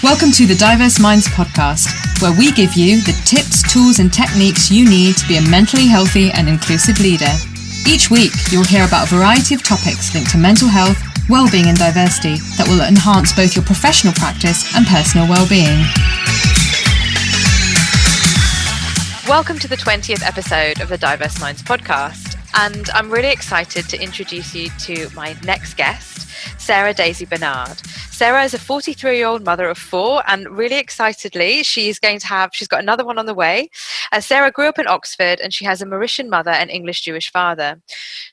Welcome to the Diverse Minds podcast, where we give you the tips, tools and techniques you need to be a mentally healthy and inclusive leader. Each week, you'll hear about a variety of topics linked to mental health, well-being and diversity that will enhance both your professional practice and personal well-being. Welcome to the 20th episode of the Diverse Minds podcast, and I'm really excited to introduce you to my next guest, Sarah-Daisy Burnard. Sarah is a 43-year-old mother of four, and really excitedly, she's got another one on the way. Sarah grew up in Oxford, and she has a Mauritian mother and English Jewish father.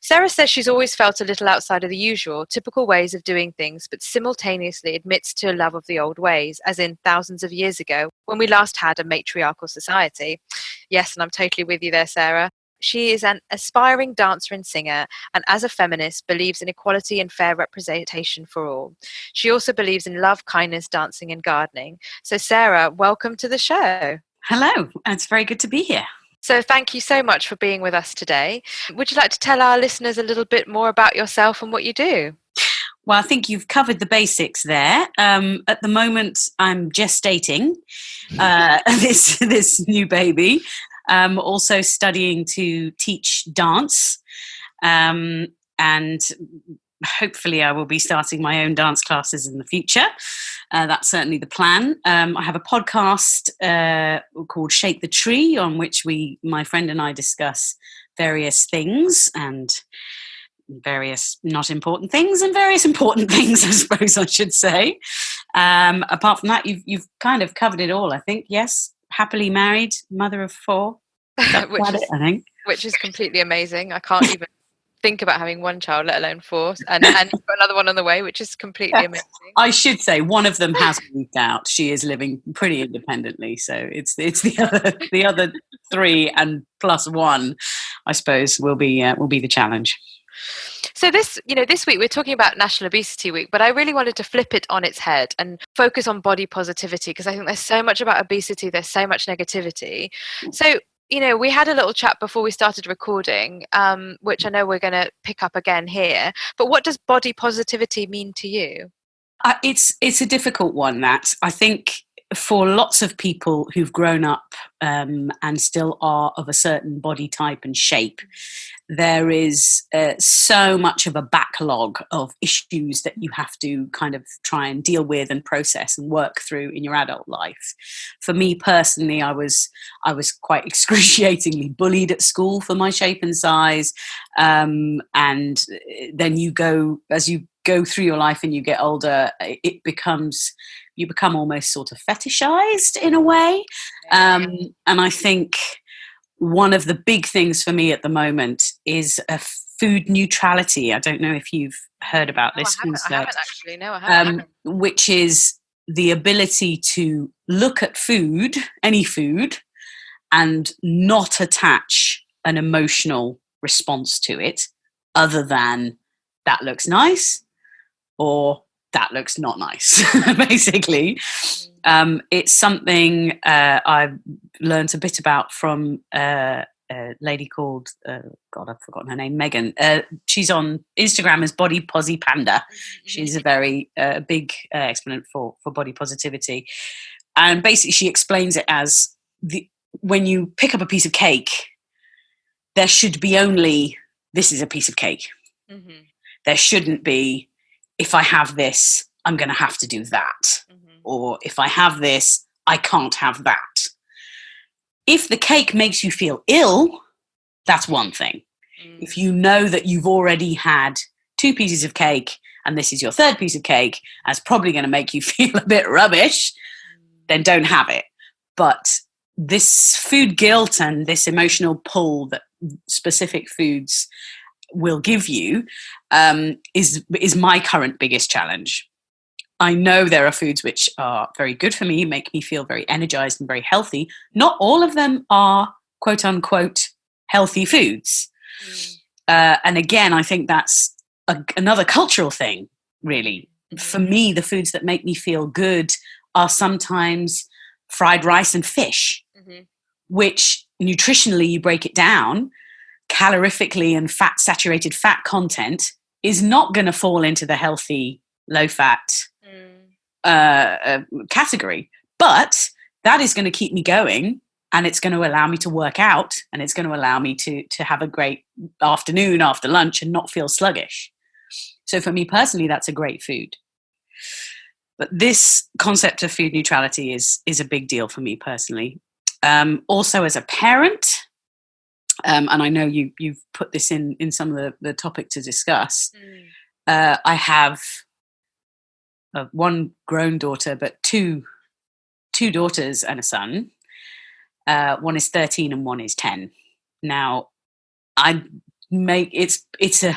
Sarah says she's always felt a little outside of the usual, typical ways of doing things, but simultaneously admits to a love of the old ways, as in thousands of years ago, when we last had a matriarchal society. Yes, and I'm totally with you there, Sarah. She is an aspiring dancer and singer, and as a feminist, believes in equality and fair representation for all. She also believes in love, kindness, dancing and gardening. So Sarah, welcome to the show. Hello, it's very good to be here. So thank you so much for being with us today. Would you like to tell our listeners a little bit more about yourself and what you do? Well, I think you've covered the basics there. At the moment, I'm gestating this new baby. Also studying to teach dance, and hopefully I will be starting my own dance classes in the future. That's certainly the plan. I have a podcast called Shake the Tree, on which my friend and I discuss various things and various not important things and various important things, I suppose I should say. Apart from that, you've kind of covered it all, I think. Yes. Happily married, mother of four. Which is completely amazing. I can't even think about having one child, let alone four. And you've got another one on the way, which is completely amazing. I should say one of them has moved out. She is living pretty independently, so it's the other three and plus one, I suppose, will be the challenge. So this week we're talking about National Obesity Week, but I really wanted to flip it on its head and focus on body positivity, because I think there's so much about obesity, there's so much negativity. So, we had a little chat before we started recording, which I know we're going to pick up again here, but what does body positivity mean to you? It's a difficult one, that I think for lots of people who've grown up and still are of a certain body type and shape, there is so much of a backlog of issues that you have to kind of try and deal with and process and work through in your adult life. For me personally, I was quite excruciatingly bullied at school for my shape and size, and then you go through your life and you get older, you become almost sort of fetishized in a way. And I think one of the big things for me at the moment is a food neutrality. I don't know if you've heard about this concept. I haven't actually. No, I haven't. Which is the ability to look at food, any food, and not attach an emotional response to it other than that looks nice or that looks not nice, basically. It's something I've learned a bit about from a lady called, I've forgotten her name, Megan. She's on Instagram as Body Posi Panda. She's a very big exponent for body positivity. And basically she explains it as when you pick up a piece of cake, there should be only, this is a piece of cake. Mm-hmm. There shouldn't be, if I have this, I'm going to have to do that. Mm-hmm. Or if I have this, I can't have that. If the cake makes you feel ill, that's one thing. Mm. If you know that you've already had 2 pieces of cake and this is your 3rd piece of cake, and it's probably going to make you feel a bit rubbish, then don't have it. But this food guilt and this emotional pull that specific foods will give you is my current biggest challenge. I know there are foods which are very good for me, make me feel very energized and very healthy. Not all of them are quote unquote healthy foods. And again, I think that's another cultural thing, really. Mm-hmm. For me, the foods that make me feel good are sometimes fried rice and fish, mm-hmm. which nutritionally, you break it down, calorifically and saturated fat content is not going to fall into the healthy, low fat category, but that is going to keep me going, and it's going to allow me to work out, and it's going to allow me to have a great afternoon after lunch and not feel sluggish. So for me personally, that's a great food. But this concept of food neutrality is a big deal for me personally. Also as a parent, and I know you've put this in some of the topic to discuss. I have one grown daughter, but two daughters and a son. One is 13 and one is 10. Now, it's a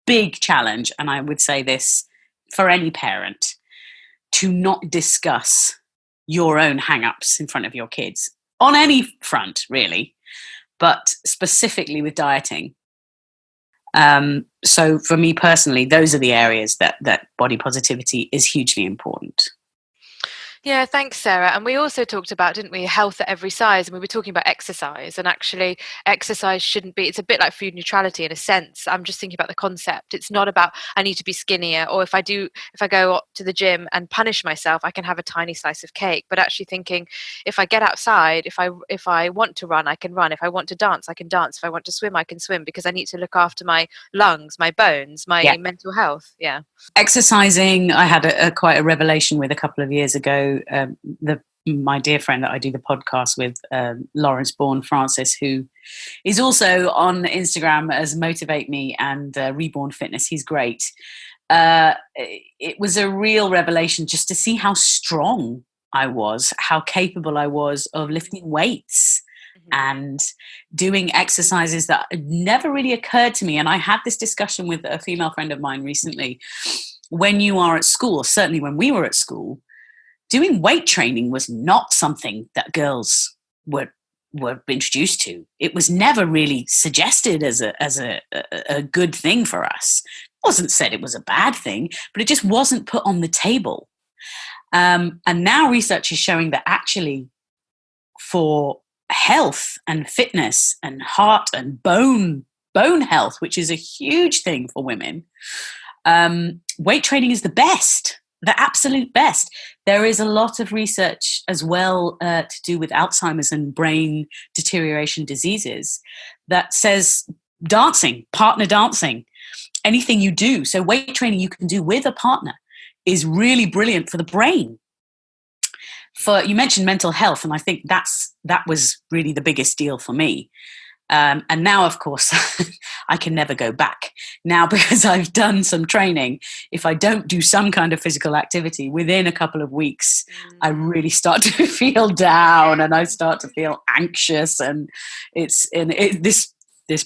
big challenge, and I would say this for any parent, to not discuss your own hang-ups in front of your kids on any front, really, but specifically with dieting. So for me personally, those are the areas that body positivity is hugely important. Yeah, thanks, Sarah. And we also talked about, didn't we, health at every size, and we were talking about exercise, and actually exercise shouldn't be, it's a bit like food neutrality in a sense. I'm just thinking about the concept. It's not about I need to be skinnier, or if I go to the gym and punish myself, I can have a tiny slice of cake, but actually thinking if I get outside, if I want to run, I can run. If I want to dance, I can dance. If I want to swim, I can swim, because I need to look after my lungs, my bones, my mental health. Yeah. Exercising, I had quite a revelation with a couple of years ago. My dear friend that I do the podcast with, Lawrence Bourne Francis, who is also on Instagram as Motivate Me and Reborn Fitness. He's great. It was a real revelation just to see how strong I was, how capable I was of lifting weights and doing exercises that never really occurred to me. And I had this discussion with a female friend of mine recently. When you are at school, certainly when we were at school, doing weight training was not something that girls were introduced to. It was never really suggested as a good thing for us. It wasn't said it was a bad thing, but it just wasn't put on the table. And now research is showing that actually for health and fitness and heart and bone health, which is a huge thing for women, weight training is the best. The absolute best. There is a lot of research as well to do with Alzheimer's and brain deterioration diseases that says dancing, partner dancing, anything you do. So weight training you can do with a partner is really brilliant for the brain. You mentioned mental health, and I think that was really the biggest deal for me. And now, of course, I can never go back. Now, because I've done some training, if I don't do some kind of physical activity, within a couple of weeks, I really start to feel down and I start to feel anxious. And this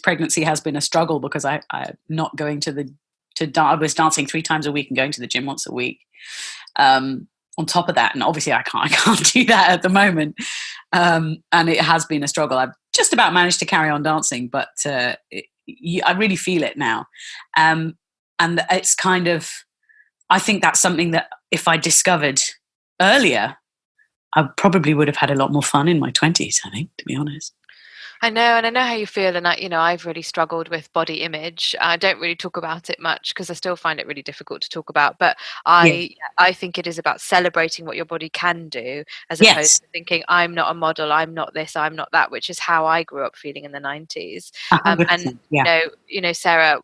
pregnancy has been a struggle because I'm not going I was dancing 3 times a week and going to the gym once a week. On top of that, and obviously I can't do that at the moment, and it has been a struggle. I've just about managed to carry on dancing, but I really feel it now, and it's kind of, I think that's something that if I discovered earlier, I probably would have had a lot more fun in my 20s, I think, to be honest. I know, and I know how you feel, and I've really struggled with body image. I don't really talk about it much because I still find it really difficult to talk about, but I think it is about celebrating what your body can do, as opposed to thinking I'm not a model, I'm not this, I'm not that, which is how I grew up feeling in the 90s. And Sarah,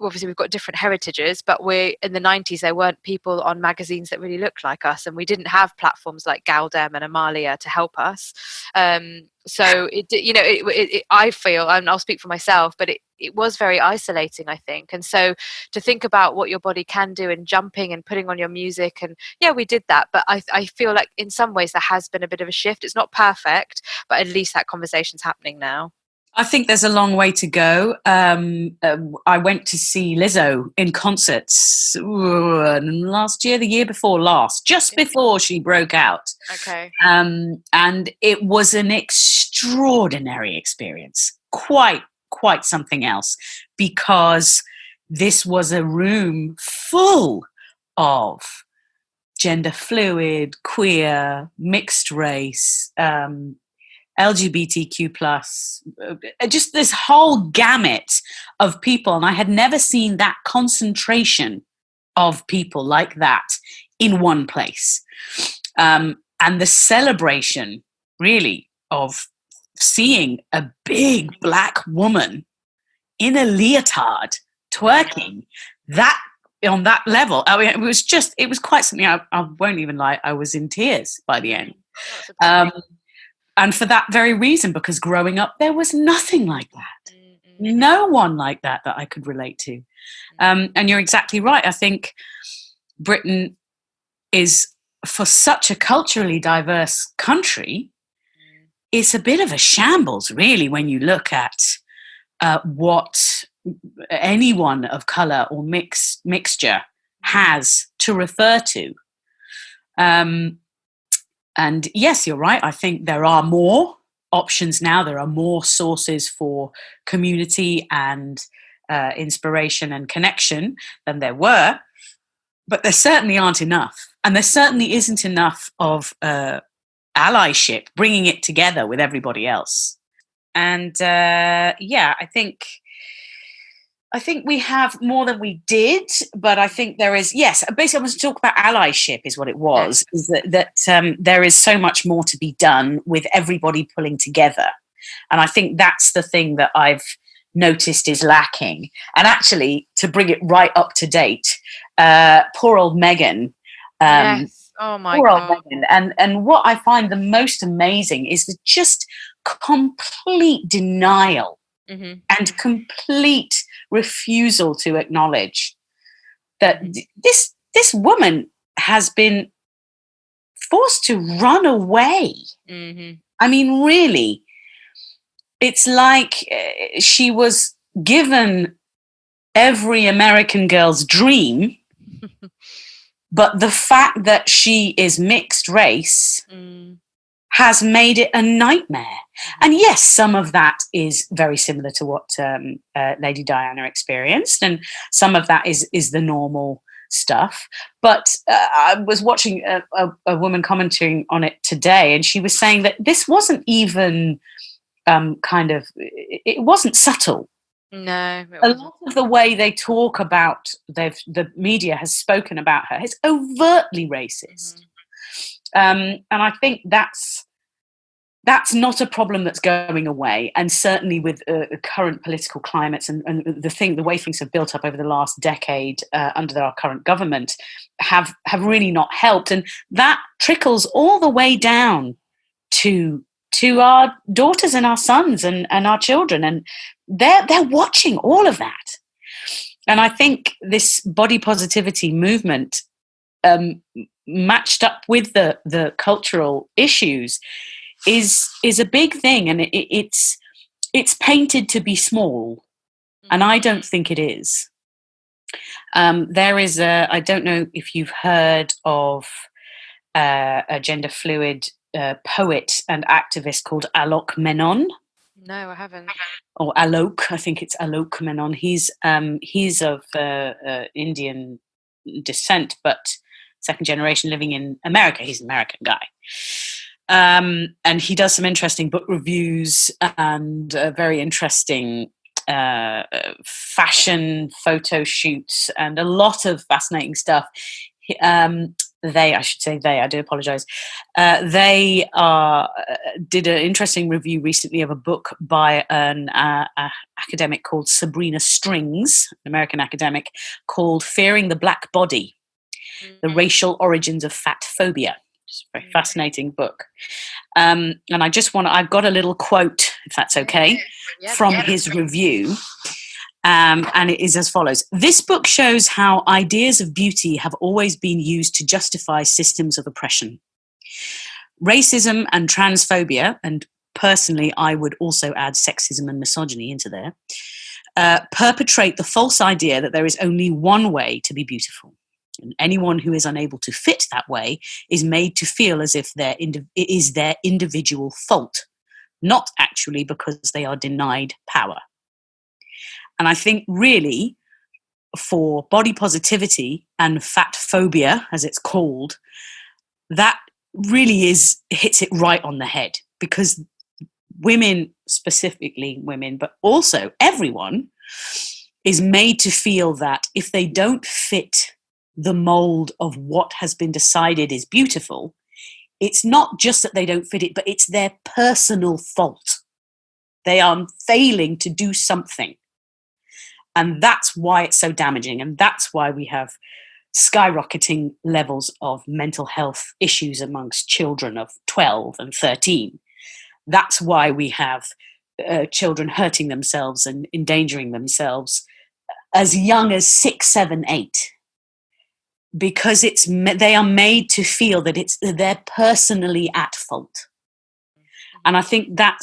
obviously we've got different heritages, but in the 90s there weren't people on magazines that really looked like us, and we didn't have platforms like Galdem and Amalia to help us. So I feel, and I'll speak for myself, but it was very isolating, I think. And so to think about what your body can do and jumping and putting on your music, and we did that. But I feel like in some ways there has been a bit of a shift. It's not perfect, but at least that conversation's happening now. I think there's a long way to go. I went to see Lizzo in concerts last year, the year before last, just before she broke out. Okay. And it was an extraordinary experience, quite something else, because this was a room full of gender fluid, queer, mixed race, LGBTQ+, just this whole gamut of people. And I had never seen that concentration of people like that in one place. And the celebration, really, of seeing a big black woman in a leotard twerking, that on that level, I mean, it was quite something. I won't even lie, I was in tears by the end. And for that very reason, because growing up, there was nothing like that. No one like that I could relate to. And you're exactly right. I think Britain is, for such a culturally diverse country, it's a bit of a shambles, really, when you look at what anyone of colour or mixture has to refer to. And yes, you're right. I think there are more options now. There are more sources for community and inspiration and connection than there were. But there certainly aren't enough. And there certainly isn't enough of allyship, bringing it together with everybody else. And I think we have more than we did, but I think there is, yes, basically I was to talk about allyship is what it was, is that there is so much more to be done with everybody pulling together. And I think that's the thing that I've noticed is lacking. And actually, to bring it right up to date, poor old Meghan. Yes. Oh my God. And what I find the most amazing is the just complete denial and complete refusal to acknowledge that this woman has been forced to run away. I mean, really, it's like she was given every American girl's dream. But the fact that she is mixed race has made it a nightmare. And yes, some of that is very similar to what Lady Diana experienced, and some of that is the normal stuff. But I was watching a woman commenting on it today, and she was saying that this wasn't even it wasn't subtle. No, a lot of the way they talk about the media has spoken about her is overtly racist, and I think that's not a problem that's going away. And certainly with current political climates and the way things have built up over the last decade under our current government have really not helped, and that trickles all the way down to our daughters and our sons and our children, and they're watching all of that. And I think this body positivity movement, matched up with the cultural issues, is a big thing, and it's painted to be small, and I don't think it is. There is I don't know if you've heard of a gender fluid poet and activist called Alok Menon. No, I haven't. Or Alok, I think it's Alok Menon. He's of Indian descent, but second generation, living in America. He's an American guy. And he does some interesting book reviews and very interesting fashion photo shoots and a lot of fascinating stuff. I do apologize. They did an interesting review recently of a book by an academic called Sabrina Strings, an American academic, called Fearing the Black Body, The Racial Origins of Fat Phobia. It's a very fascinating book. And I've got a little quote, if that's okay, from his review. And it is as follows. This book shows how ideas of beauty have always been used to justify systems of oppression. Racism and transphobia, and personally I would also add sexism and misogyny into there, perpetrate the false idea that there is only one way to be beautiful. And anyone who is unable to fit that way is made to feel as if it is their individual fault, not actually because they are denied power. And I think really for body positivity and fat phobia, as it's called, that really hits it right on the head, because women, specifically women, but also everyone, is made to feel that if they don't fit the mold of what has been decided is beautiful, it's not just that they don't fit it, but it's their personal fault. They are failing to do something. And that's why it's so damaging. And that's why we have skyrocketing levels of mental health issues amongst children of 12 and 13. That's why we have children hurting themselves and endangering themselves as young as 6, 7, 8. Because they are made to feel that they're personally at fault. And I think that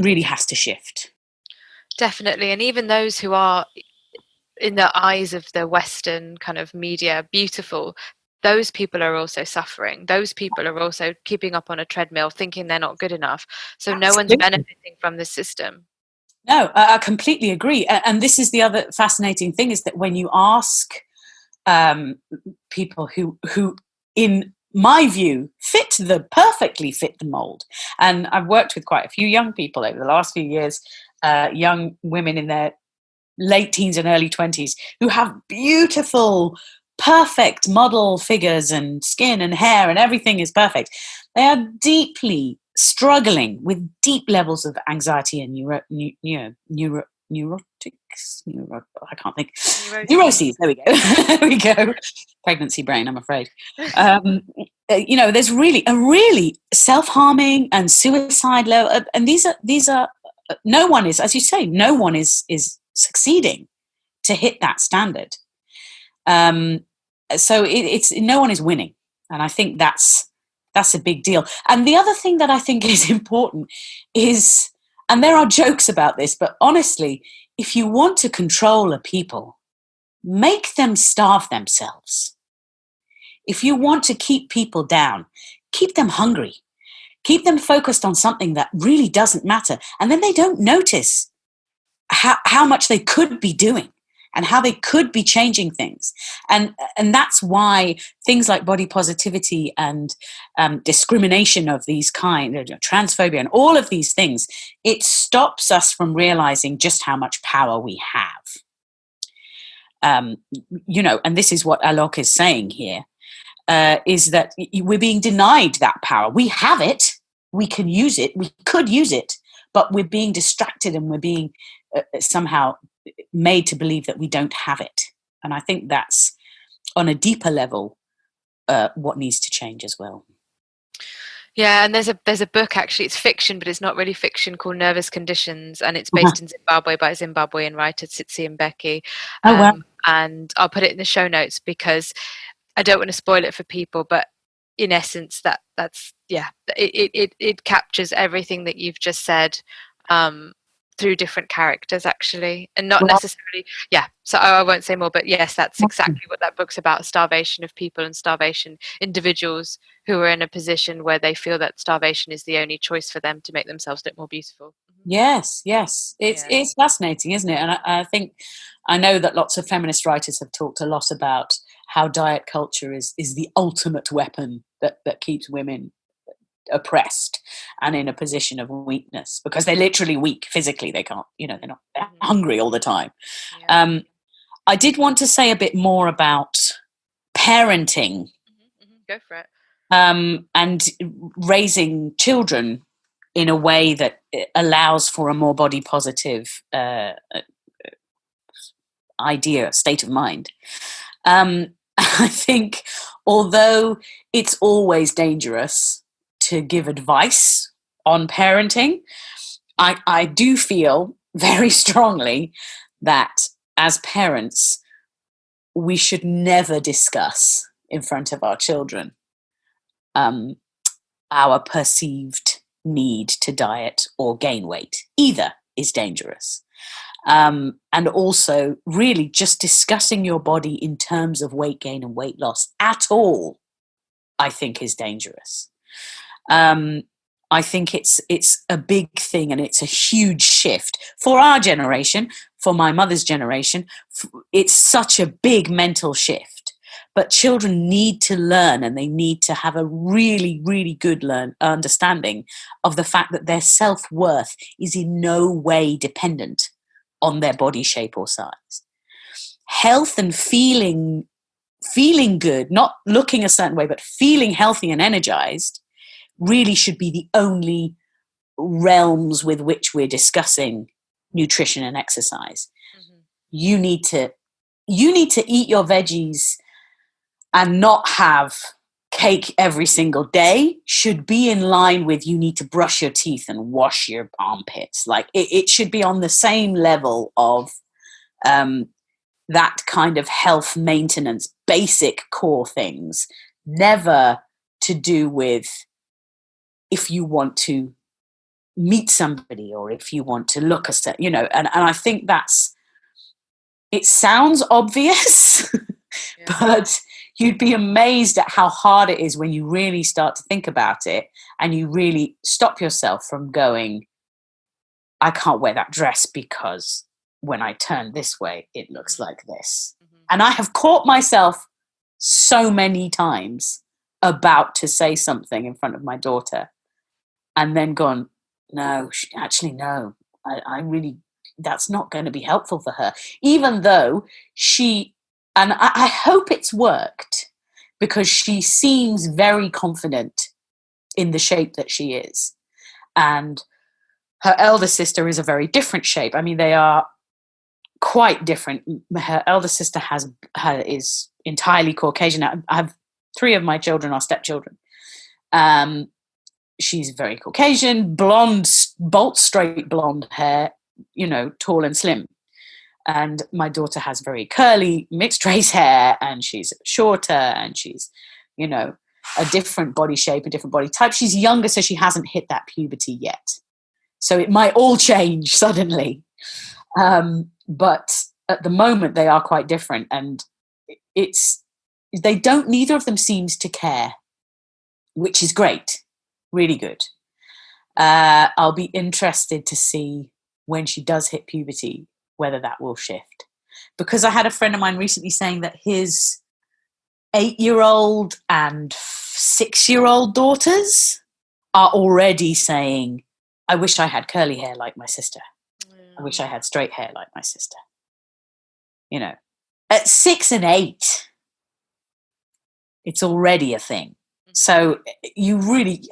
really has to shift. Definitely. And even those who are, in the eyes of the Western kind of media, beautiful, those people are also suffering. Those people are also keeping up on a treadmill, thinking they're not good enough. So no one's benefiting from the system. No, I completely agree. And this is the other fascinating thing, is that when you ask people who, in my view, perfectly fit the mold, and I've worked with quite a few young people over the last few years, young women in their late teens and early 20s who have beautiful, perfect model figures and skin and hair and everything is perfect. They are deeply struggling with deep levels of anxiety and neuroses. There we go. There we go. Pregnancy brain, I'm afraid. There's really a really self-harming and suicide level, and these are no one is, as you say, no one is succeeding to hit that standard. So it's no one is winning, and I think that's a big deal. And the other thing that I think is important is, and there are jokes about this, but honestly, if you want to control a people, make them starve themselves. If you want to keep people down, keep them hungry. Keep them focused on something that really doesn't matter. And then they don't notice how much they could be doing and how they could be changing things. And that's why things like body positivity and discrimination of these kind, transphobia and all of these things, it stops us from realizing just how much power we have. And this is what Alok is saying here. Is that we're being denied that power. We have it, we can use it, we could use it, but we're being distracted and we're being somehow made to believe that we don't have it. And I think that's, on a deeper level, what needs to change as well. Yeah, and there's a book, actually, it's fiction, but it's not really fiction, called Nervous Conditions, and it's based in Zimbabwe by a Zimbabwean writer, Tsitsi Mbeki. Wow. And I'll put it in the show notes because I don't want to spoil it for people, but in essence, it captures everything that you've just said through different characters, actually, and not necessarily. Yeah, so I won't say more, but yes, that's exactly what that book's about: starvation of people and starvation individuals who are in a position where they feel that starvation is the only choice for them to make themselves look more beautiful. Yes, it's fascinating, isn't it? And I know that lots of feminist writers have talked a lot about how diet culture is the ultimate weapon that keeps women oppressed and in a position of weakness, because they're literally weak physically. They can't, they're not hungry all the time. Yeah. I did want to say a bit more about parenting. Go for it. And raising children in a way that allows for a more body positive state of mind. I think, although it's always dangerous to give advice on parenting, I do feel very strongly that as parents, we should never discuss in front of our children our perceived need to diet or gain weight. Either is dangerous. And also, really, just discussing your body in terms of weight gain and weight loss at all, I think, is dangerous. I think it's a big thing, and it's a huge shift for our generation, for my mother's generation. It's such a big mental shift. But children need to learn, and they need to have a really, really good understanding of the fact that their self-worth is in no way dependent on their body shape or size. health and feeling good, not looking a certain way, but feeling healthy and energized really should be the only realms with which we're discussing nutrition and exercise. Mm-hmm. You need to eat your veggies and not have cake every single day. Should be in line with, you need to brush your teeth and wash your armpits. Like it should be on the same level of that kind of health maintenance, basic core things, never to do with if you want to meet somebody or if you want to look a set, and I think it sounds obvious, yeah. But you'd be amazed at how hard it is when you really start to think about it and you really stop yourself from going, I can't wear that dress because when I turn this way, it looks like this. Mm-hmm. And I have caught myself so many times about to say something in front of my daughter and then gone, no, actually, no, I really, that's not going to be helpful for her. Even though and I hope it's worked, because she seems very confident in the shape that she is. And her elder sister is a very different shape. I mean, they are quite different. Her elder sister is entirely Caucasian. I have 3 of my children are stepchildren. She's very Caucasian, blonde, bolt straight blonde hair, tall and slim. And my daughter has very curly mixed race hair, and she's shorter, and she's, a different body shape, a different body type. She's younger, so she hasn't hit that puberty yet. So it might all change suddenly. But at the moment they are quite different, and neither of them seems to care, which is great, really good. I'll be interested to see when she does hit puberty, whether that will shift. Because I had a friend of mine recently saying that his 8-year-old and 6-year-old daughters are already saying, I wish I had curly hair like my sister. I wish I had straight hair like my sister. At 6 and 8, it's already a thing. Mm-hmm. So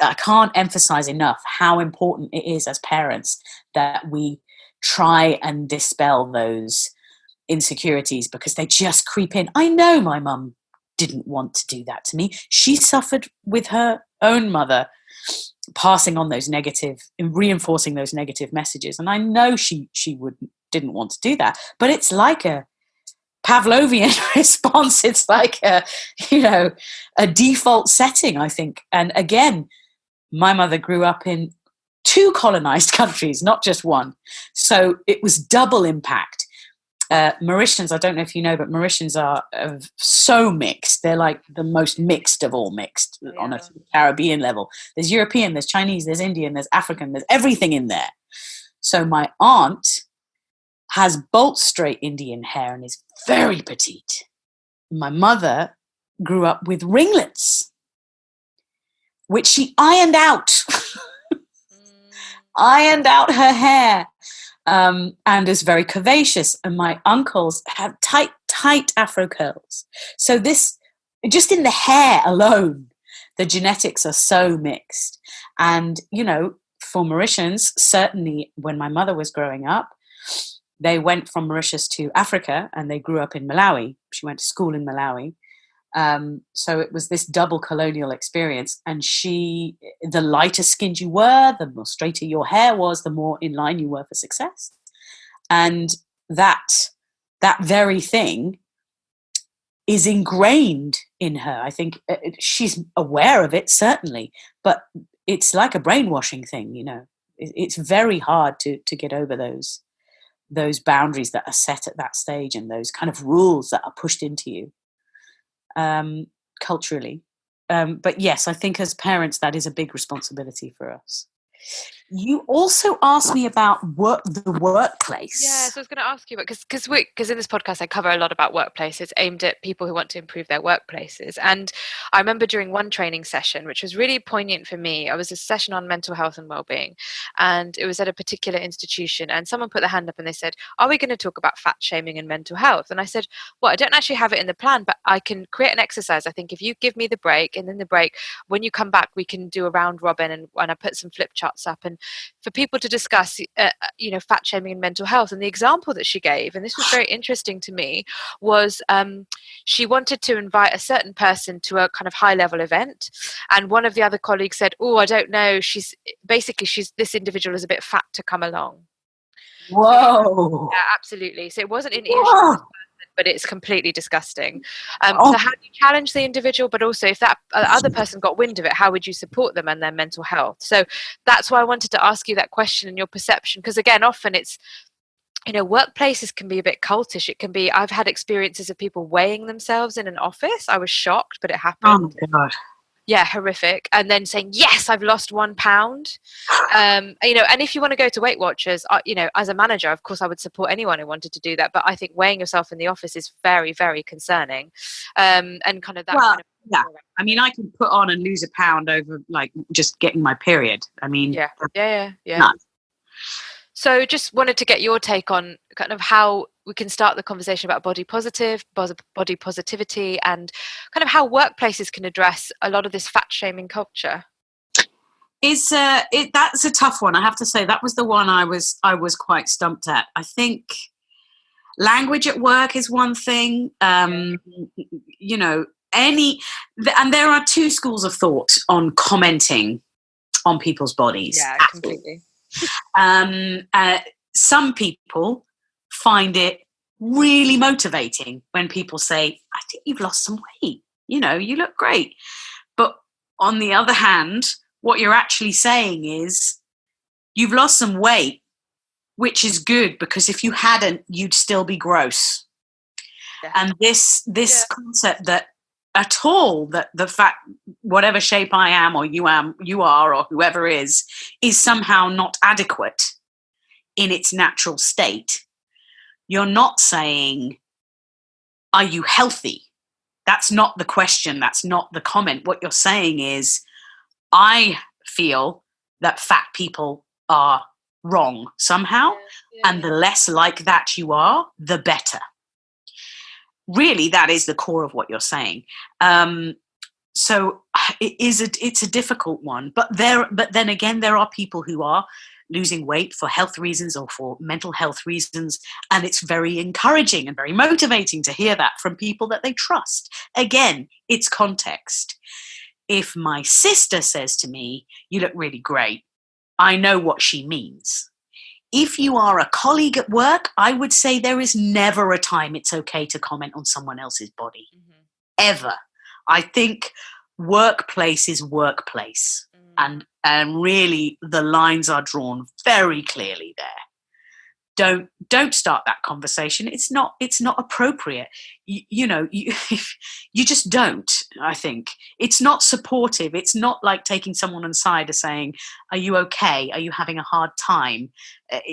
I can't emphasize enough how important it is as parents that we try and dispel those insecurities, because they just creep in. I know my mum didn't want to do that to me. She suffered with her own mother, passing on those negative and reinforcing those negative messages. And I know she didn't want to do that, but it's like a Pavlovian response. It's like a default setting, I think. And again, my mother grew up in 2 colonized countries, not just 1. So it was double impact. Mauritians, I don't know if you know, but Mauritians are so mixed. They're like the most mixed of all mixed, yeah, on a Caribbean level. There's European, there's Chinese, there's Indian, there's African, there's everything in there. So my aunt has bolt straight Indian hair and is very petite. My mother grew up with ringlets, which she ironed out. Ironed out her hair, and is very curvaceous. And my uncles have tight Afro curls. So this, just in the hair alone, the genetics are so mixed. And, for Mauritians, certainly when my mother was growing up, they went from Mauritius to Africa and they grew up in Malawi. She went to school in Malawi. So it was this double colonial experience, and the lighter skinned you were, the more straighter your hair was, the more in line you were for success. And that very thing is ingrained in her. I think she's aware of it, certainly, but it's like a brainwashing thing, It's very hard to get over those boundaries that are set at that stage, and those kind of rules that are pushed into you. Culturally. But yes, I think as parents, that is a big responsibility for us. You also asked me about the workplace. Yeah, so I was going to ask you, because in this podcast I cover a lot about workplaces aimed at people who want to improve their workplaces. And I remember during one training session, which was really poignant for me, I was a session on mental health and well-being, and it was at a particular institution. And someone put their hand up and they said, "Are we going to talk about fat shaming and mental health?" And I said, "Well, I don't actually have it in the plan, but I can create an exercise. I think if you give me the break, and then the break, when you come back, we can do a round robin." And I put some flip charts up, and for people to discuss, fat shaming and mental health. And the example that she gave, and this was very interesting to me, was she wanted to invite a certain person to a kind of high level event. And one of the other colleagues said, "Oh, I don't know. This individual is a bit fat to come along." Whoa. Yeah, absolutely. So it wasn't in Whoa. but it's completely disgusting. Oh. So how do you challenge the individual, but also if that other person got wind of it, how would you support them and their mental health? So that's why I wanted to ask you that question and your perception, because again, often it's, workplaces can be a bit cultish. It can be, I've had experiences of people weighing themselves in an office. I was shocked, but it happened. Oh my God. Yeah, horrific. And then saying, "Yes, I've lost 1 pound." And if you want to go to Weight Watchers, as a manager, of course, I would support anyone who wanted to do that. But I think weighing yourself in the office is very, very concerning. And kind of that. Well, kind of yeah. I mean, I can put on and lose a pound over like just getting my period. I mean, yeah. nuts. So just wanted to get your take on kind of how we can start the conversation about body positivity, and kind of how workplaces can address a lot of this fat shaming culture. That's a tough one. I have to say that was the one I was quite stumped at. I think language at work is one thing. And there are two schools of thought on commenting on people's bodies. Yeah, completely. Some people find it really motivating when people say, "I think you've lost some weight. You look great." But on the other hand, what you're actually saying is you've lost some weight, which is good, because if you hadn't, you'd still be gross. Yeah. And this concept that at all, that the fact, whatever shape I am or you are, or whoever is somehow not adequate in its natural state. You're not saying, "Are you healthy?" That's not the question. That's not the comment. What you're saying is, I feel that fat people are wrong somehow, and the less like that you are, the better. Really, that is the core of what you're saying. So it's a difficult one, but then again, there are people who are losing weight for health reasons or for mental health reasons, and it's very encouraging and very motivating to hear that from people that they trust. Again, it's context. If my sister says to me, "You look really great," I know what she means. If you are a colleague at work, I would say there is never a time it's okay to comment on someone else's body. Mm-hmm. Ever. I think workplace is workplace. Mm. And really the lines are drawn very clearly there. Don't start that conversation. It's not appropriate. You just don't. I think it's not supportive. It's not like taking someone on side and saying, "Are you okay? Are you having a hard time?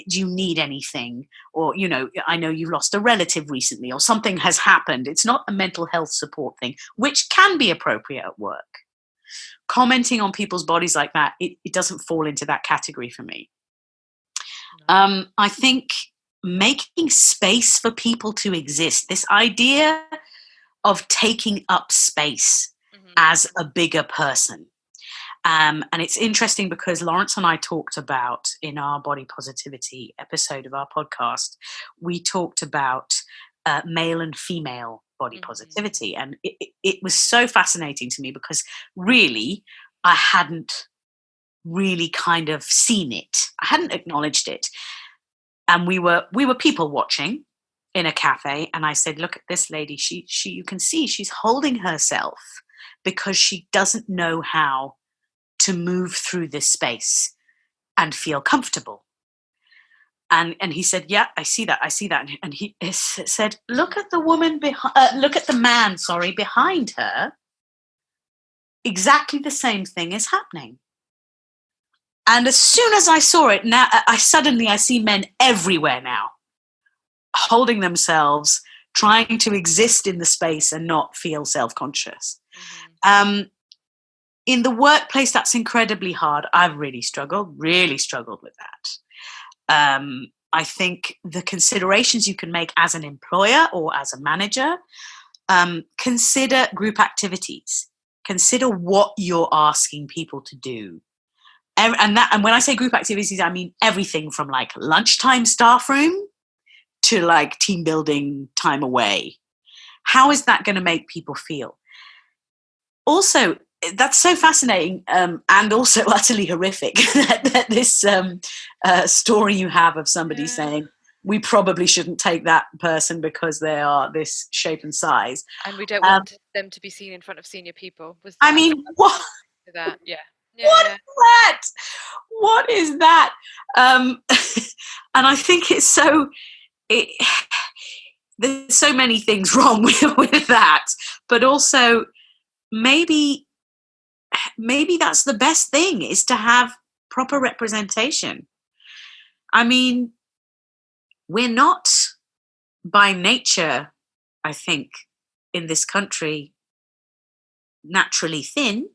Do you need anything?" Or, "I know you lost a relative recently," or something has happened. It's not a mental health support thing, which can be appropriate at work. Commenting on people's bodies like that, it doesn't fall into that category for me. I think making space for people to exist, this idea of taking up space as a bigger person. And it's interesting because Lawrence and I talked about, in our body positivity episode of our podcast, we talked about male and female body positivity. And it was so fascinating to me because really I hadn't really kind of seen it. I hadn't acknowledged it. And we were people watching in a cafe, and I said, "Look at this lady. She you can see she's holding herself because she doesn't know how to move through this space and feel comfortable." And he said, "Yeah, I see that. And he said, "Look at the woman look at the man, behind her. Exactly the same thing is happening." And as soon as I saw it, now I see men everywhere now, holding themselves, trying to exist in the space and not feel self-conscious. Mm-hmm. In the workplace, that's incredibly hard. I've really struggled with that. I think the considerations you can make as an employer or as a manager, consider group activities. Consider what you're asking people to do. And when I say group activities, I mean everything from like lunchtime staff room to like team building time away. How is that going to make people feel? Also, that's so fascinating, and also utterly horrific that this story you have of somebody saying, we probably shouldn't take that person because they are this shape and size. And we don't want them to be seen in front of senior people. I mean, what? That, yeah. What is that? What is that? And I think it's so... there's so many things wrong with that. But also, maybe that's the best thing, is to have proper representation. I mean, we're not by nature, I think, in this country, naturally thin.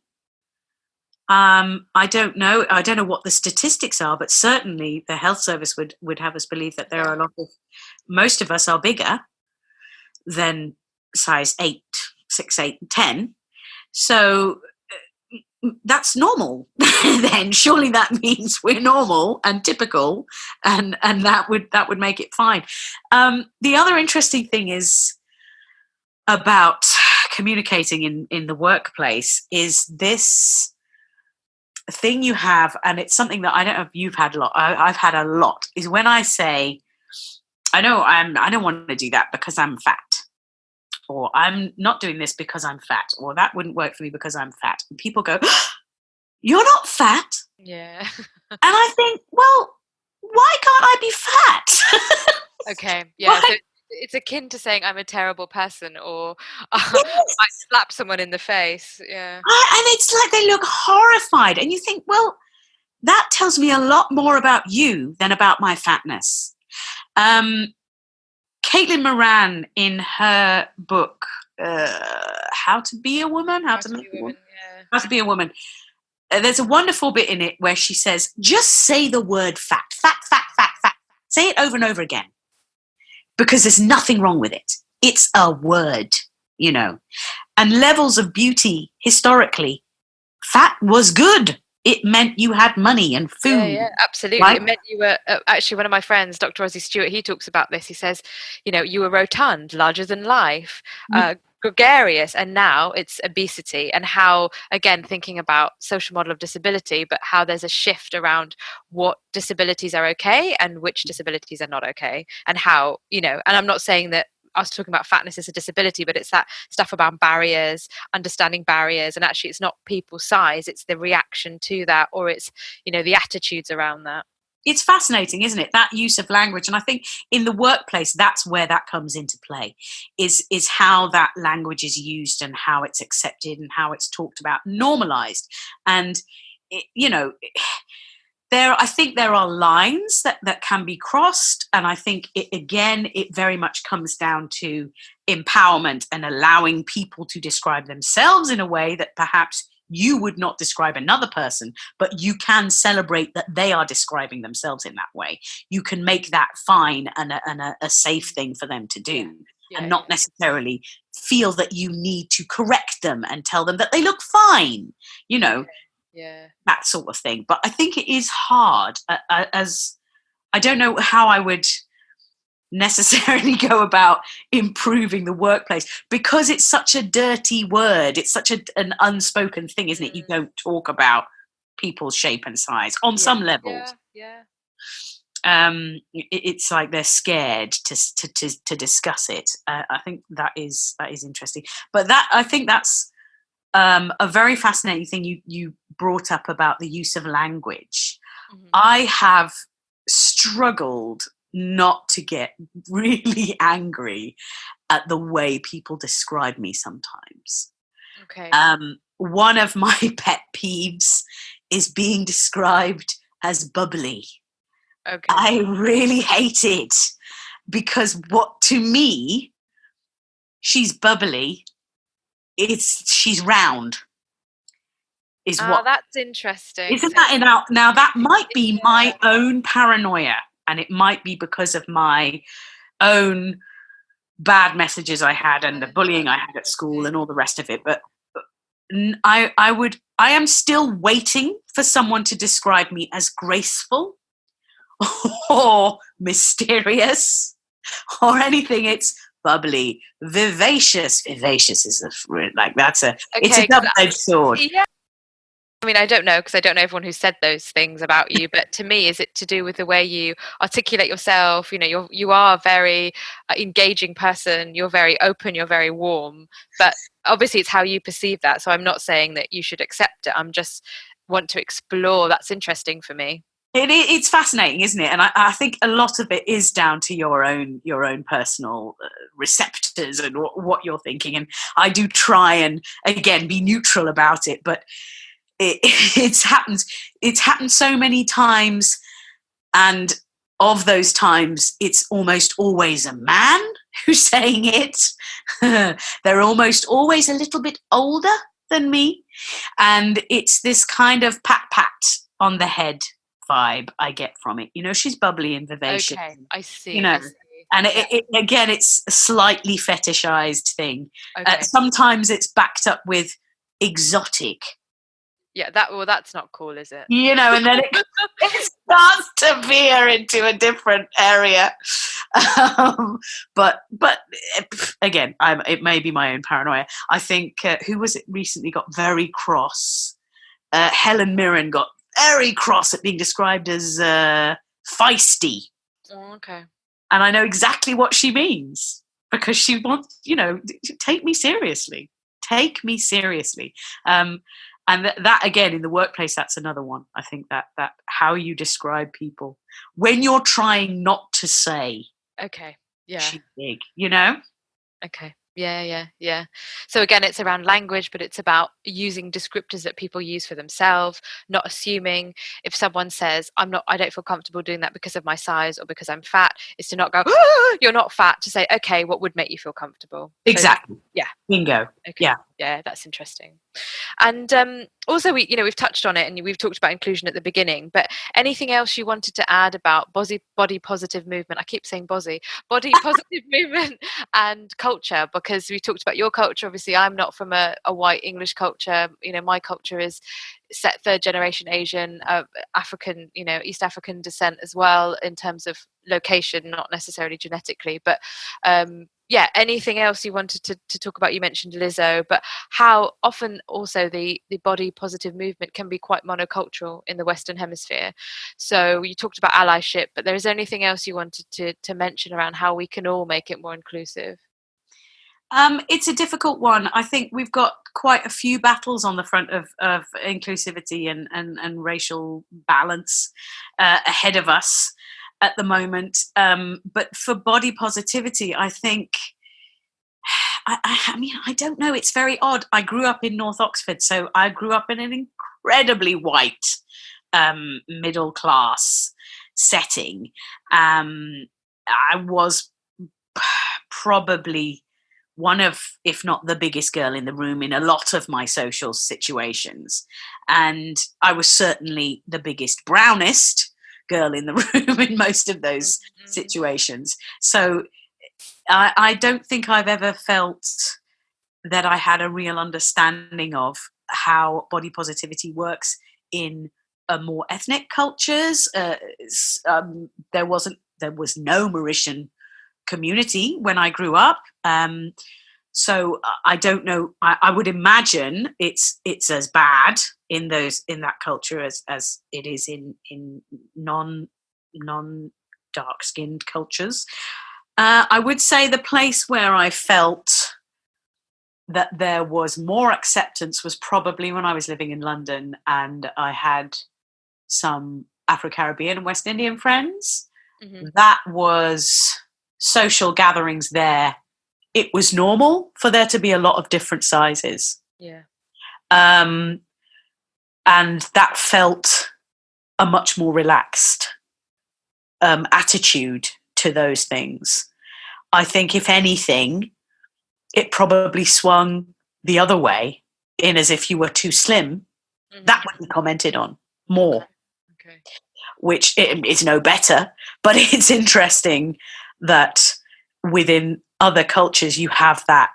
I don't know what the statistics are, but certainly the health service would have us believe that there are a lot of, most of us are bigger than size 8, 6, 8, 10. So that's normal. Then surely that means we're normal and typical, and that would make it fine. The other interesting thing is about communicating in the workplace is this thing you have, and it's something that I don't know if you've had a lot. I've had a lot. Is when I say, I don't want to do that because I'm fat, or I'm not doing this because I'm fat, or that wouldn't work for me because I'm fat. And people go, "You're not fat." Yeah. And I think, well, why can't I be fat? Okay. Yeah. So it's akin to saying I'm a terrible person, or I slap someone in the face. Yeah. And it's like they look horrified, and you think, well, that tells me a lot more about you than about my fatness. Caitlin Moran, in her book, How to Be a Woman, How to Be a Woman, there's a wonderful bit in it where she says, just say the word fat, fat, fat, fat, fat. Say it over and over again, because there's nothing wrong with it. It's a word, you know. And levels of beauty, historically, fat was good. It meant you had money and food. Yeah, absolutely. Right? It meant you were, actually, one of my friends, Dr. Ozzie Stewart, he talks about this. He says, you were rotund, larger than life, gregarious, and now it's obesity. And how, again, thinking about social model of disability, but how there's a shift around what disabilities are okay and which disabilities are not okay. And how, and I'm not saying that us talking about fatness is a disability, but it's that stuff about barriers, understanding barriers, and actually it's not people's size, it's the reaction to that, or it's the attitudes around that. It's fascinating, isn't it, that use of language? And I think in the workplace, that's where that comes into play, is how that language is used and how it's accepted and how it's talked about, normalized. And I think there are lines that can be crossed, and I think it very much comes down to empowerment and allowing people to describe themselves in a way that perhaps you would not describe another person, but you can celebrate that they are describing themselves in that way. You can make that fine and a safe thing for them to do, and not necessarily feel that you need to correct them and tell them that they look fine, that sort of thing. But I think it is hard, as I don't know how I would necessarily go about improving the workplace, because it's such a dirty word. It's such an unspoken thing, isn't it? You don't talk about people's shape and size on some levels. It's like they're scared to discuss it. I think that is interesting. But I think that's a very fascinating thing you brought up about the use of language. Mm-hmm. I have struggled not to get really angry at the way people describe me sometimes. Okay. One of my pet peeves is being described as bubbly. Okay. I really hate it because what to me, she's bubbly. She's round. Is what That's interesting. isn't So that in our now? That might be yeah. my own paranoia, and it might be because of my own bad messages I had and the bullying I had at school and all the rest of it. But I am still waiting for someone to describe me as graceful or mysterious or anything. It's bubbly, vivacious. Vivacious is it's a double-edged sword. Yeah. I mean, I don't know because I don't know everyone who said those things about you, but to me, is it to do with the way you articulate yourself? You know, you are a very engaging person. You're very open. You're very warm. But obviously, it's how you perceive that. So I'm not saying that you should accept it. I'm just want to explore. That's interesting for me. It's fascinating, isn't it? And I think a lot of it is down to your own personal receptors and what you're thinking. And I do try and again be neutral about it, but it's happened so many times, and of those times it's almost always a man who's saying it. They're almost always a little bit older than me, and it's this kind of pat on the head vibe I get from it. You know, she's bubbly and vivacious. Okay, I see. You know, I see. and again, it's a slightly fetishized thing. Okay. Sometimes it's backed up with exotic. Yeah, that's not cool, is it? You know, and then it starts to veer into a different area. But again, it may be my own paranoia. I think who was it recently got very cross? Helen Mirren got very cross at being described as feisty. Oh, okay. And I know exactly what she means because she wants, take me seriously. Take me seriously. And that again, in the workplace, that's another one. I think that how you describe people when you're trying not to say, okay, yeah, she's big, you know? Okay. Yeah. So again, it's around language, but it's about using descriptors that people use for themselves, not assuming if someone says, I don't feel comfortable doing that because of my size or because I'm fat, is to not go, you're not fat, to say, okay, what would make you feel comfortable? Exactly. So, yeah. Bingo. Okay. Yeah, that's interesting. And also, we've touched on it and we've talked about inclusion at the beginning, but anything else you wanted to add about body positive movement? I keep saying body positive movement and culture, because we talked about your culture. Obviously, I'm not from a white English culture. You know, my culture is set third generation Asian, African, East African descent as well in terms of location, not necessarily genetically, but anything else you wanted to talk about? You mentioned Lizzo, but how often also the body positive movement can be quite monocultural in the Western Hemisphere. So you talked about allyship, but there is anything else you wanted to mention around how we can all make it more inclusive? It's a difficult one. I think we've got quite a few battles on the front of inclusivity and racial balance ahead of us at the moment. But for body positivity, I think, I mean, I don't know. It's very odd. I grew up in North Oxford, so I grew up in an incredibly white middle class setting. I was probably one of, if not the biggest girl in the room in a lot of my social situations. And I was certainly the biggest, brownest girl in the room in most of those situations. So I don't think I've ever felt that I had a real understanding of how body positivity works in more ethnic cultures. There was no Mauritian community when I grew up. So I don't know. I would imagine it's as bad in that culture as it is in non dark skinned cultures. I would say the place where I felt that there was more acceptance was probably when I was living in London and I had some Afro-Caribbean and West Indian friends. Mm-hmm. That was social gatherings there. It was normal for there to be a lot of different sizes. Yeah. And And that felt a much more relaxed attitude to those things. I think, if anything, it probably swung the other way, in as if you were too slim. That would be commented on more, Okay. which is no better, but it's interesting that within other cultures you have that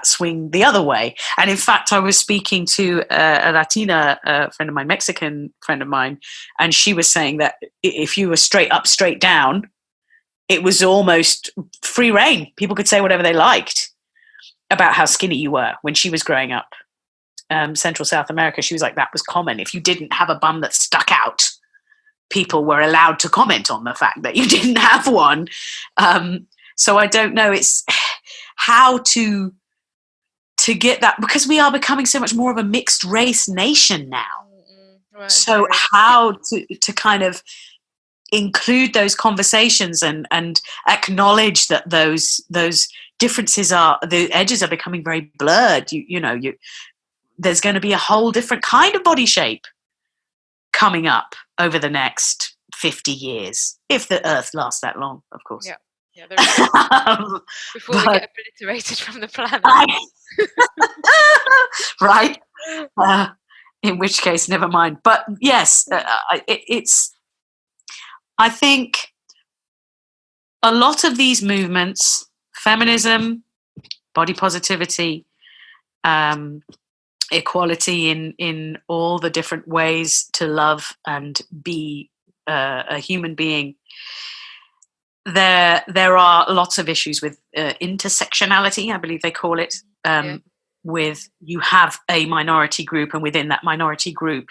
swing the other way. And in fact, I was speaking to a Latina friend of mine, Mexican friend of mine, and she was saying that if you were straight up, straight down, it was almost free reign. People could say whatever they liked about how skinny you were when she was growing up. Central South America, she was like, that was common. If you didn't have a bum that stuck out, people were allowed to comment on the fact that you didn't have one. So I don't know. It's how to get that, because we are becoming so much more of a mixed race nation now. Right, so how to kind of include those conversations and acknowledge that those differences the edges are becoming very blurred. There's going to be a whole different kind of body shape coming up over the next 50 years, if the earth lasts that long, of course. Yeah, before we get obliterated from the planet. Right. In which case, never mind. But yes, it's. I think a lot of these movements, feminism, body positivity, equality in all the different ways to love and be a human being. There are lots of issues with intersectionality, I believe they call it, with you have a minority group, and within that minority group,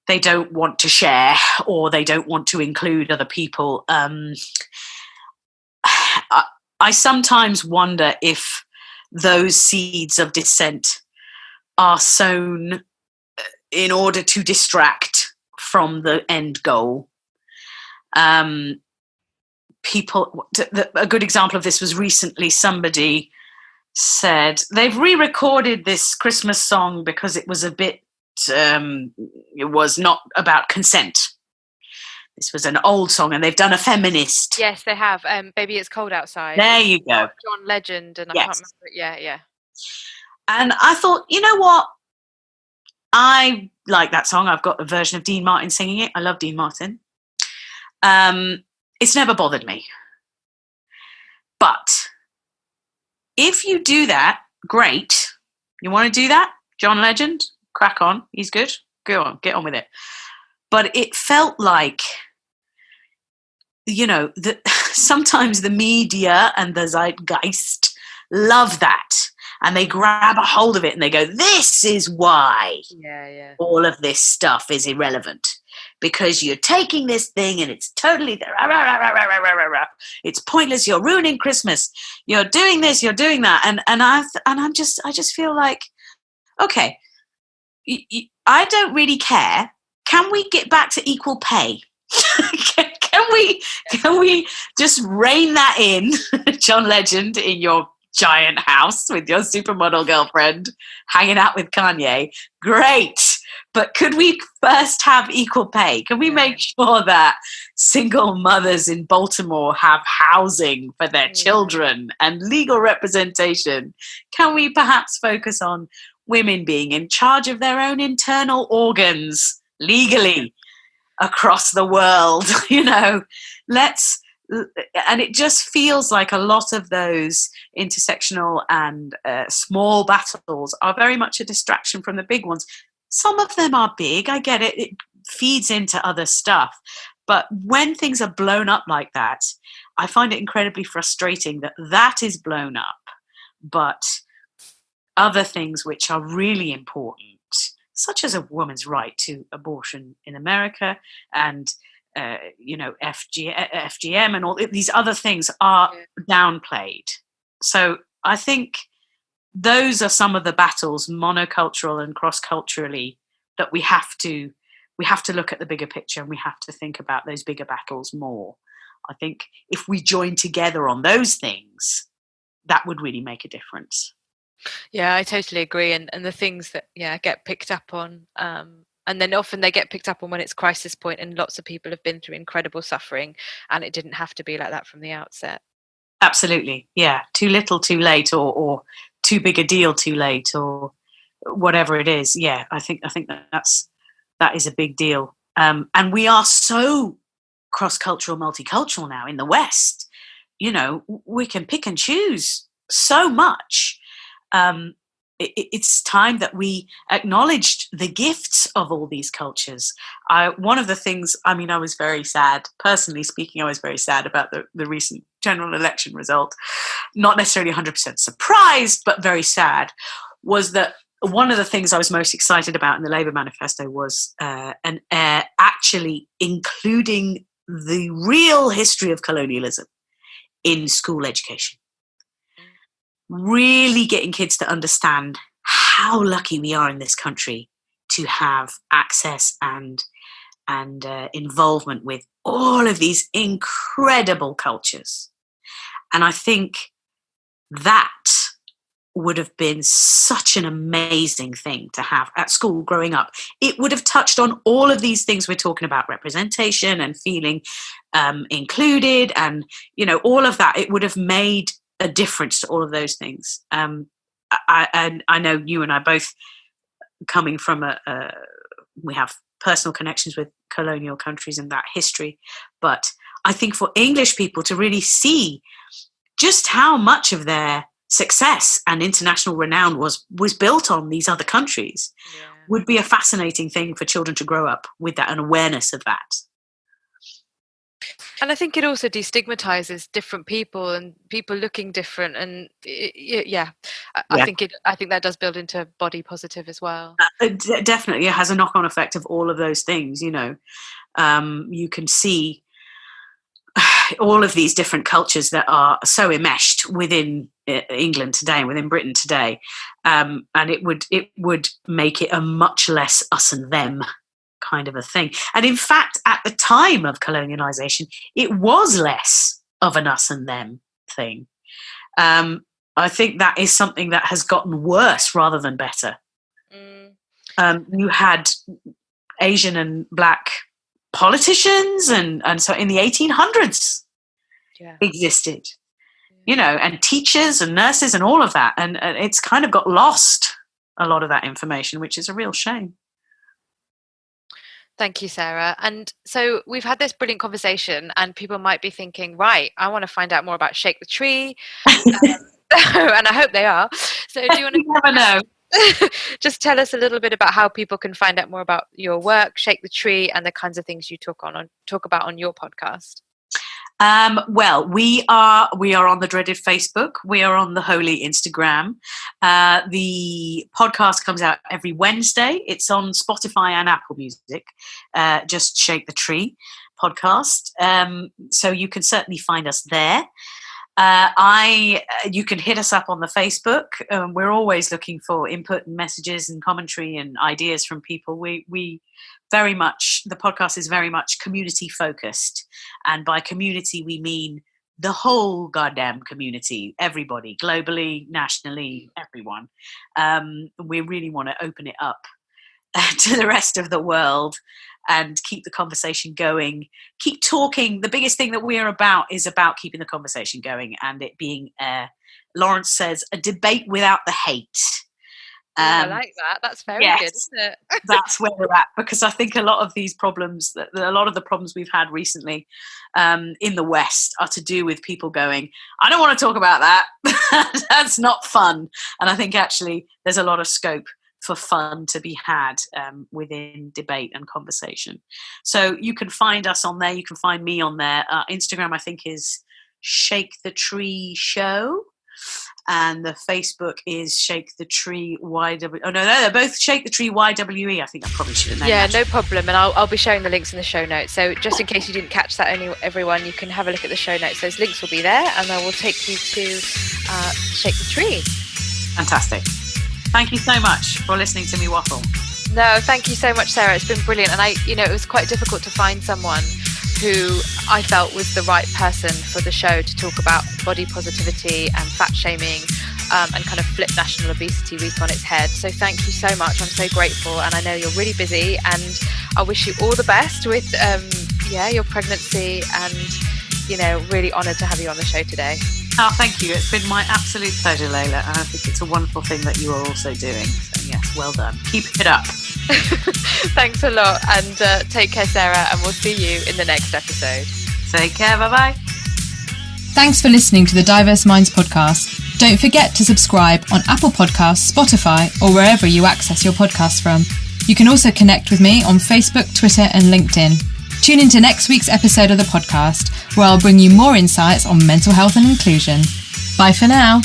they don't want to share or they don't want to include other people. I sometimes wonder if those seeds of dissent are sown in order to distract from the end goal. A good example of this was recently somebody said they've re-recorded this Christmas song because it was a bit, it was not about consent. This was an old song, and they've done a feminist. Yes, they have. Baby, It's Cold Outside. There you go. John Legend, and I can't remember. Yeah. And I thought, you know what? I like that song. I've got a version of Dean Martin singing it. I love Dean Martin. It's never bothered me. But if you do that, great. You want to do that? John Legend? Crack on. He's good. Go on. Get on with it. But it felt like, sometimes the media and the zeitgeist love that. And they grab a hold of it and they go, this is why all of this stuff is irrelevant. Because you're taking this thing and it's totally, it's pointless. You're ruining Christmas. You're doing this, you're doing that. And I just feel like, okay, I don't really care. Can we get back to equal pay? Can we just rein that in, John Legend, in your giant house with your supermodel girlfriend hanging out with Kanye? Great. But could we first have equal pay? Can we make sure that single mothers in Baltimore have housing for their children and legal representation? Can we perhaps focus on women being in charge of their own internal organs legally across the world? And it just feels like a lot of those intersectional and small battles are very much a distraction from the big ones. Some of them are big, I get it. It feeds into other stuff. But when things are blown up like that, I find it incredibly frustrating that is blown up. But other things which are really important, such as a woman's right to abortion in America and FGM and all these other things are downplayed. So I think those are some of the battles, monocultural and cross-culturally, that we have to look at the bigger picture, and we have to think about those bigger battles more. I think if we join together on those things, that would really make a difference. Yeah, I totally agree. And the things that get picked up on And then often they get picked up on when it's crisis point, and lots of people have been through incredible suffering, and it didn't have to be like that from the outset. Absolutely. Yeah. Too little, too late, or too big a deal, too late, or whatever it is. Yeah. I think that is a big deal. And we are so cross-cultural, multicultural now in the West. You know, we can pick and choose so much. It's time that we acknowledged the gifts of all these cultures. One of the things, I mean, I was very sad, personally speaking, I was very sad about the recent general election result. Not necessarily 100% surprised, but very sad, was that one of the things I was most excited about in the Labour manifesto was actually including the real history of colonialism in school education. Really getting kids to understand how lucky we are in this country to have access and involvement with all of these incredible cultures. And I think that would have been such an amazing thing to have at school growing up. It would have touched on all of these things we're talking about, representation and feeling included, and, you know, all of that. It would have made a difference to all of those things. I know you and I both coming from we have personal connections with colonial countries and that history, but I think for English people to really see just how much of their success and international renown was built on these other countries would be a fascinating thing for children to grow up with, that an awareness of that. And I think it also destigmatizes different people and people looking different, and I think that does build into body positive as well. Definitely, it has a knock-on effect of all of those things. You know, you can see all of these different cultures that are so enmeshed within England today, within Britain today, and it would make it a much less us and them kind of a thing. And in fact, at the time of colonialisation, it was less of an us and them thing. I think that is something that has gotten worse rather than better. You had Asian and Black politicians, and so in the 1800s existed, you know, and teachers and nurses and all of that, and it's kind of got lost, a lot of that information, which is a real shame. Thank you, Sarah. And so we've had this brilliant conversation, and people might be thinking, right, I want to find out more about Shake the Tree. And I hope they are. So do you want to never know. Just tell us a little bit about how people can find out more about your work, Shake the Tree, and the kinds of things you talk about on your podcast? Well, we are on the dreaded Facebook. We are on the holy Instagram. The podcast comes out every Wednesday. It's on Spotify and Apple Music. Just Shake the Tree podcast. So you can certainly find us there. You can hit us up on the Facebook. We're always looking for input and messages and commentary and ideas from people. We very much, the podcast is very much community focused, and by community we mean the whole goddamn community, everybody, globally, nationally, everyone. We really want to open it up to the rest of the world and keep the conversation going, keep talking. The biggest thing that we're about is about keeping the conversation going, and it being, Lawrence says, a debate without the hate. I like that. That's very good, isn't it? That's where we're at, because I think a lot of these problems, a lot of the problems we've had recently in the West are to do with people going, I don't want to talk about that. That's not fun. And I think actually there's a lot of scope for fun to be had within debate and conversation. So you can find us on there. You can find me on there. Instagram, I think, is Shake the Tree Show. And the Facebook is Shake the Tree YW. Oh no, they're both Shake the Tree YWE. I think I probably should have named that. No problem. And I'll be sharing the links in the show notes. So just in case you didn't catch that, everyone, you can have a look at the show notes. Those links will be there, and I will take you to Shake the Tree. Fantastic. Thank you so much for listening to me waffle. No, thank you so much, Sarah. It's been brilliant. And it was quite difficult to find someone who I felt was the right person for the show to talk about body positivity and fat shaming, and kind of flip National Obesity Week on its head. So thank you so much. I'm so grateful, and I know you're really busy, and I wish you all the best with your pregnancy, and really honoured to have you on the show today. Oh, thank you. It's been my absolute pleasure, Layla, and I think it's a wonderful thing that you are also doing. So yes, well done. Keep it up. Thanks a lot, and take care, Sarah, and we'll see you in the next episode. Take care. Bye-bye. Thanks for listening to the Diverse Minds podcast. Don't forget to subscribe on Apple Podcasts, Spotify, or wherever you access your podcasts from. You can also connect with me on Facebook, Twitter, and LinkedIn. Tune into next week's episode of the podcast, where I'll bring you more insights on mental health and inclusion. Bye for now.